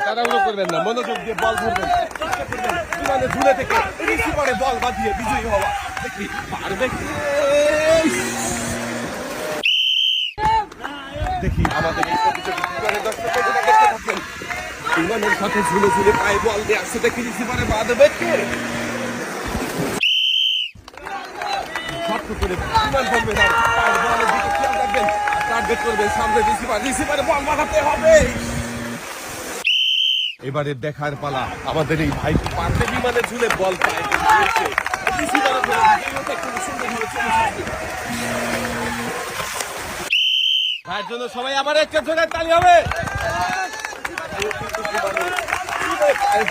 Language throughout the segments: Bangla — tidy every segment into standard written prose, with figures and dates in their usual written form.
তাড়াহুড়ো করবেন না, মনোযোগ দিয়ে বল ধরবেন। বিমানে ঝুলে থেকে রিসিভারে বল বাঁধিয়ে বিজয়ী হওয়া। দেখি পারবে কি? দেখি আমাদের এই প্রতিযোগী বিমানের দর্শক দেখতে থাকবেন। বিমানের সাথে ঝুলে ঝুলে পায়ে বল দিয়ে আসছে, দেখি রিসিভারে বাঁধবে কে? শক্ত করে বিমান ধরবেন আর পায়ের বলের দিকে খেয়াল রাখবেন আর টার্গেট করবেন সামনে রিসিভারে বল বাঁধাতে হবে। এবারে দেখার পালা আমাদের এই ভাই পারবে বিমানে ঝুলে বল পায় ভাইয়ের জন্য সবাই আবার একটা জোরে তালি হবে।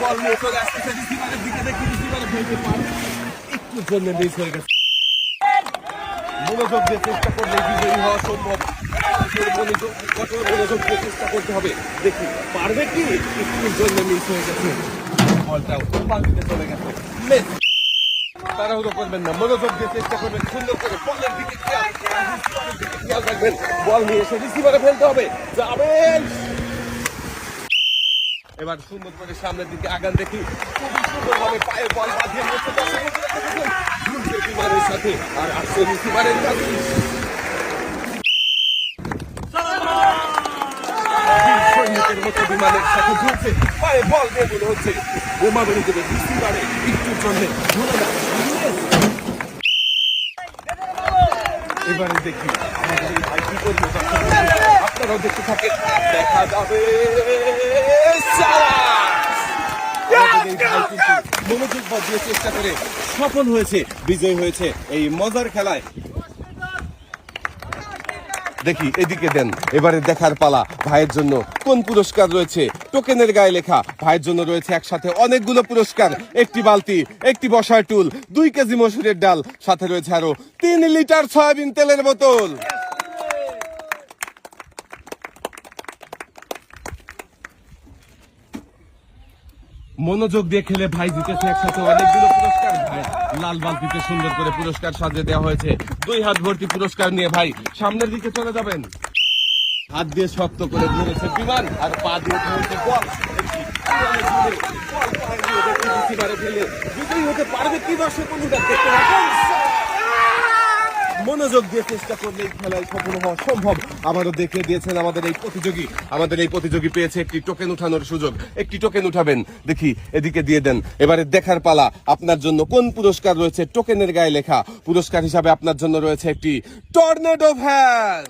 বল নিয়ে চলে আসতেছে রিসিভারের দিকে, দেখি রিসিভারে ফেলতে পারে, একটু জন্য মিস হয়ে গেছে। মনোযোগ দিয়ে চেষ্টা করলে বিজয়ী হওয়া সম্ভব। কঠোর মনোযোগ দিয়ে চেষ্টা করতে হবে। দেখি পারবে কি? একটুর জন্য মিস হয়ে গেছে, বলটাও পাল্টিতে চলে গেছে। তাড়াহুড়ো করবেন না, মনোযোগ দিয়ে চেষ্টা করবেন, সুন্দর করে বলের দিকে খেয়াল রাখবেন। বল নিয়ে এসে রিসিভারে ফেলতে হবে। যাবেন এবার সুন্দর করে সামনের দিকে আগান। দেখি খুবই সুন্দরভাবে পায়ে বল বাঁধিয়ে বিমানের সাথে আর আসছে রিসিভারের কাছে। সৈনিকের মতো বিমানের সাথে ঝুলছে, পায়ে বল দিয়ে মনে হচ্ছে বোমা বেরিয়ে দেবে রিসিভারে একটুর জন্য ধরে না। এবারে দেখি আমাদের এই ভাই কি করবে, আপনারাও দেখতে থাকেন, দেখা যাবে। মনোযোগ দিয়ে চেষ্টা করে সফল হয়েছে, বিজয় হয়েছে এই মজার খেলায়। দেখি এদিকে দেন। এবারে দেখার পালা ভাইয়ের জন্য কোন পুরস্কার রয়েছে। টোকেনের গায়ে লেখা ভাইয়ের জন্য রয়েছে একসাথে অনেকগুলো পুরস্কার। একটি বালতি, একটি বসার টুল, 2 কেজি মসুরের ডাল, সাথে রয়েছে আরো 3 লিটার সয়াবিন তেলের বোতল। মনোযোগ দিয়ে খেলে ভাই জিতেছে একসাথে অনেকগুলো পুরস্কার। ভাই লাল বালতিতে সুন্দর করে পুরস্কার সাজিয়ে দেওয়া হয়েছে। 2 হাত ভর্তি পুরস্কার নিয়ে ভাই সামনের দিকে চলে যাবেন। হাত দিয়ে শক্ত করে ধরেছে বিমান আর পা দিয়ে ধরেছে বল। ফেলে বিজয়ী হতে পারবে কি? দর্শক বন্ধুরা দেখতে পাবেন। মনোযোগ দিয়ে চেষ্টা করলে এই খেলায় সফল হওয়া সম্ভব। আবারও দেখিয়ে দিয়েছেন আমাদের এই প্রতিযোগী পেয়েছে একটি টোকেন উঠানোর সুযোগ। একটি টোকেন উঠাবেন। দেখি এদিকে দিয়ে দেন। এবারে দেখার পালা আপনার জন্য কোন পুরস্কার রয়েছে। টোকেনের গায়ে লেখা পুরস্কার হিসাবে আপনার জন্য রয়েছে একটি টর্নেডো ভ্যান।